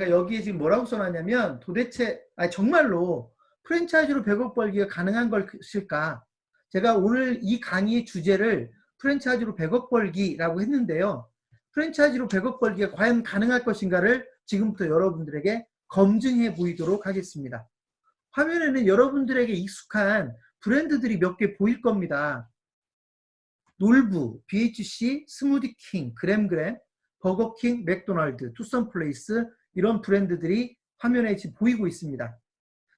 제가 여기에 지금 뭐라고 써놨냐면 도대체 정말로 프랜차이즈로 100억 벌기가 가능한 것일까? 제가 오늘 이 강의의 주제를 프랜차이즈로 100억 벌기라고 했는데요. 프랜차이즈로 100억 벌기가 과연 가능할 것인가를 지금부터 여러분들에게 검증해 보이도록 하겠습니다. 화면에는 여러분들에게 익숙한 브랜드들이 몇 개 보일 겁니다. 놀부, BHC, 스무디킹, 그램그램, 버거킹, 맥도날드, 투썸플레이스 이런 브랜드들이 화면에 지금 보이고 있습니다.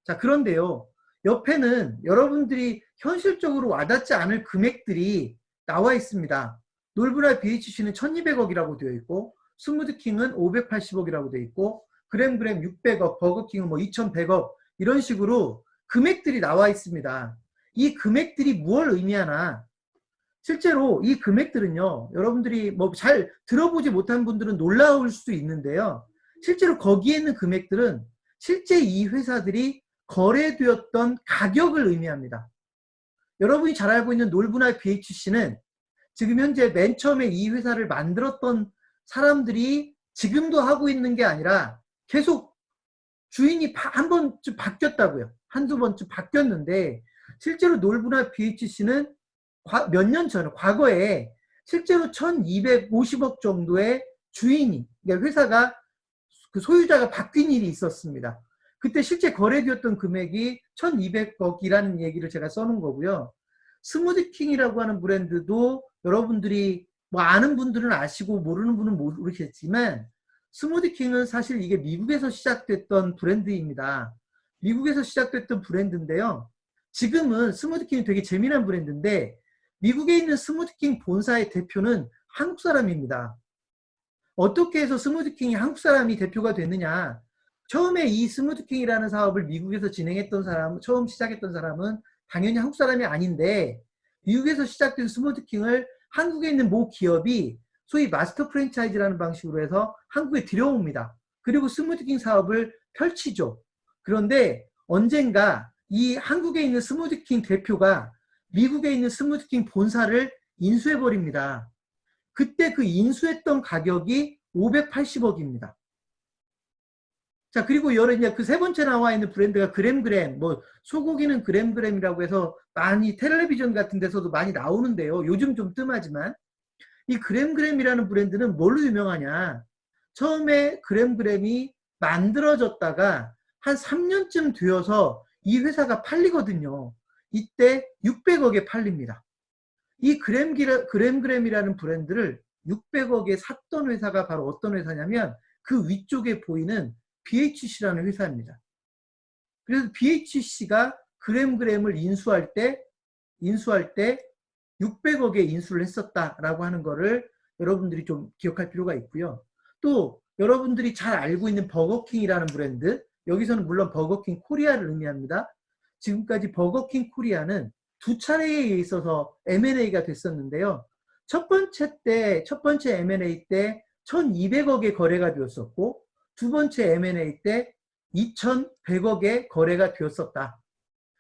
자, 그런데요. 옆에는 여러분들이 현실적으로 와닿지 않을 금액들이 나와 있습니다. 놀부나 BHC는 1200억이라고 되어 있고 스무디킹은 580억이라고 되어 있고 그램그램 600억, 버거킹은 뭐 2100억 이런 식으로 금액들이 나와 있습니다. 이 금액들이 무엇을 의미하나? 실제로 이 금액들은요, 여러분들이 뭐 잘 들어보지 못한 분들은 놀라울 수도 있는데요. 실제로 거기에 있는 금액들은 실제 이 회사들이 거래되었던 가격을 의미합니다. 여러분이 잘 알고 있는 놀부나 BHC는 지금 현재 맨 처음에 이 회사를 만들었던 사람들이 지금도 하고 있는 게 아니라 계속 주인이 한 번쯤 바뀌었다고요. 한두 번쯤 바뀌었는데 실제로 놀부나 BHC는 몇 년 전, 과거에 실제로 1250억 정도의 주인이, 그러니까 회사가, 그 소유자가 바뀐 일이 있었습니다. 그때 실제 거래되었던 금액이 1200억이라는 얘기를 제가 써놓은 거고요. 스무디킹이라고 하는 브랜드도 여러분들이 뭐 아는 분들은 아시고 모르는 분은 모르겠지만 스무디킹은 사실 이게 미국에서 시작됐던 브랜드입니다. 미국에서 시작됐던 브랜드인데요. 지금은 스무디킹이 되게 재미난 브랜드인데 미국에 있는 스무디킹 본사의 대표는 한국 사람입니다. 어떻게 해서 스무디킹이 한국 사람이 대표가 됐느냐? 처음에 이 스무디킹이라는 사업을 미국에서 진행했던 사람, 처음 시작했던 사람은 당연히 한국 사람이 아닌데 미국에서 시작된 스무디킹을 한국에 있는 모 기업이 소위 마스터 프랜차이즈라는 방식으로 해서 한국에 들여옵니다. 그리고 스무디킹 사업을 펼치죠. 그런데 언젠가 이 한국에 있는 스무디킹 대표가 미국에 있는 스무디킹 본사를 인수해버립니다. 그때 그 인수했던 가격이 580억입니다. 자, 그리고 이제 그 세 번째 나와 있는 브랜드가 그램그램, 뭐 소고기는 그램그램이라고 해서 많이 텔레비전 같은 데서도 많이 나오는데요. 요즘 좀 뜸하지만 이 그램그램이라는 브랜드는 뭘로 유명하냐? 처음에 그램그램이 만들어졌다가 한 3년쯤 되어서 이 회사가 팔리거든요. 이때 600억에 팔립니다. 이 그램그램이라는 브랜드를 600억에 샀던 회사가 바로 어떤 회사냐면 그 위쪽에 보이는 BHC라는 회사입니다. 그래서 BHC가 그램그램을 인수할 때 600억에 인수를 했었다라고 하는 거를 여러분들이 좀 기억할 필요가 있고요. 또 여러분들이 잘 알고 있는 버거킹이라는 브랜드, 여기서는 물론 버거킹 코리아를 의미합니다. 지금까지 버거킹 코리아는 두 차례에 있어서 M&A가 됐었는데요. 첫 번째 M&A 때 1200억에 거래가 되었었고 두 번째 M&A 때 2100억에 거래가 되었었다.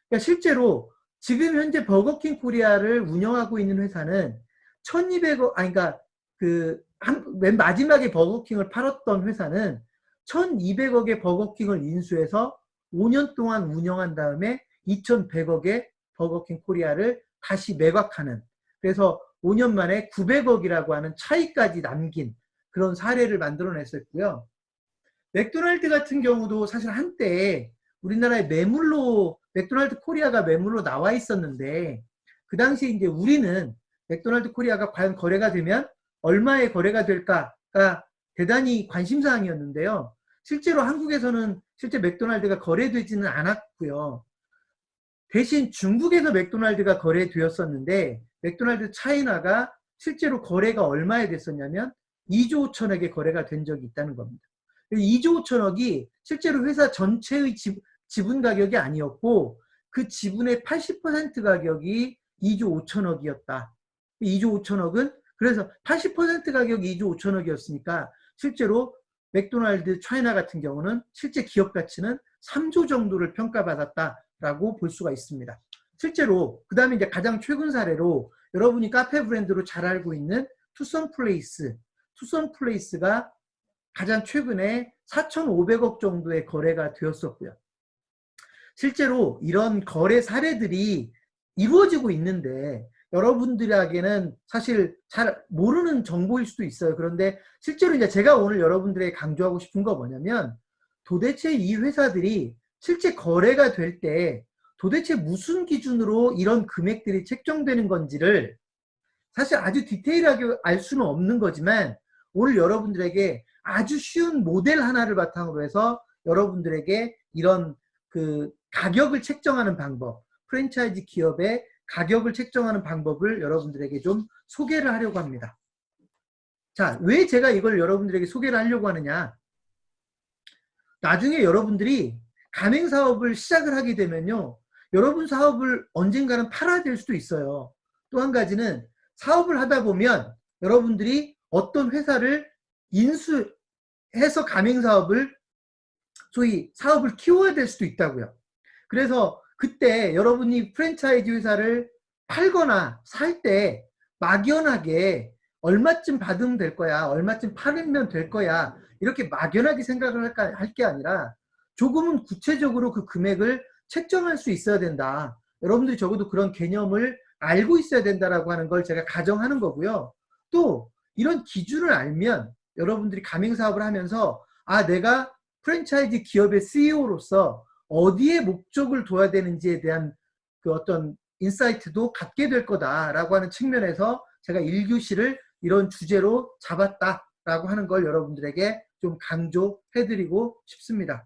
그러니까 실제로 지금 현재 버거킹 코리아를 운영하고 있는 회사는 1200억, 그러니까 맨 마지막에 버거킹을 팔았던 회사는 1200억의 버거킹을 인수해서 5년 동안 운영한 다음에 2100억의 버거킹 코리아를 다시 매각하는, 그래서 5년 만에 900억이라고 하는 차이까지 남긴 그런 사례를 만들어냈었고요. 맥도날드 같은 경우도 사실 한때 우리나라에 매물로 맥도날드 코리아가 매물로 나와 있었는데 그 당시에 이제 우리는 맥도날드 코리아가 과연 거래가 되면 얼마에 거래가 될까가 대단히 관심사항이었는데요. 실제로 한국에서는 실제 맥도날드가 거래되지는 않았고요. 대신 중국에서 맥도날드가 거래되었었는데 맥도날드 차이나가 실제로 거래가 얼마에 됐었냐면 2조 5천억에 거래가 된 적이 있다는 겁니다. 2조 5천억이 실제로 회사 전체의 지분 가격이 아니었고 그 지분의 80% 가격이 2조 5천억이었다. 2조 5천억은 그래서 80% 가격이 2조 5천억이었으니까 실제로 맥도날드 차이나 같은 경우는 실제 기업 가치는 3조 정도를 평가받았다라고 볼 수가 있습니다. 실제로 그 다음에 이제 가장 최근 사례로 여러분이 카페 브랜드로 잘 알고 있는 투썸플레이스가 가장 최근에 4,500억 정도의 거래가 되었었고요. 실제로 이런 거래 사례들이 이루어지고 있는데 여러분들에게는 사실 잘 모르는 정보일 수도 있어요. 그런데 실제로 이제 제가 오늘 여러분들에게 강조하고 싶은 거 뭐냐면 도대체 이 회사들이 실제 거래가 될 때 도대체 무슨 기준으로 이런 금액들이 책정되는 건지를 사실 아주 디테일하게 알 수는 없는 거지만 오늘 여러분들에게 아주 쉬운 모델 하나를 바탕으로 해서 여러분들에게 이런 그 가격을 책정하는 방법, 프랜차이즈 기업의 가격을 책정하는 방법을 여러분들에게 좀 소개를 하려고 합니다. 자, 왜 제가 이걸 여러분들에게 소개를 하려고 하느냐? 나중에 여러분들이 가맹사업을 시작을 하게 되면요. 여러분 사업을 언젠가는 팔아야 될 수도 있어요. 또 한 가지는 사업을 하다 보면 여러분들이 어떤 회사를 인수해서 가맹사업을 소위 사업을 키워야 될 수도 있다고요. 그래서 그때 여러분이 프랜차이즈 회사를 팔거나 살 때 막연하게 얼마쯤 받으면 될 거야, 얼마쯤 팔면 될 거야 이렇게 막연하게 생각을 할 게 아니라 조금은 구체적으로 그 금액을 책정할 수 있어야 된다. 여러분들이 적어도 그런 개념을 알고 있어야 된다라고 하는 걸 제가 가정하는 거고요. 또 이런 기준을 알면 여러분들이 가맹사업을 하면서 아, 내가 프랜차이즈 기업의 CEO로서 어디에 목적을 둬야 되는지에 대한 그 어떤 인사이트도 갖게 될 거다라고 하는 측면에서 제가 1교시를 이런 주제로 잡았다라고 하는 걸 여러분들에게 좀 강조해드리고 싶습니다.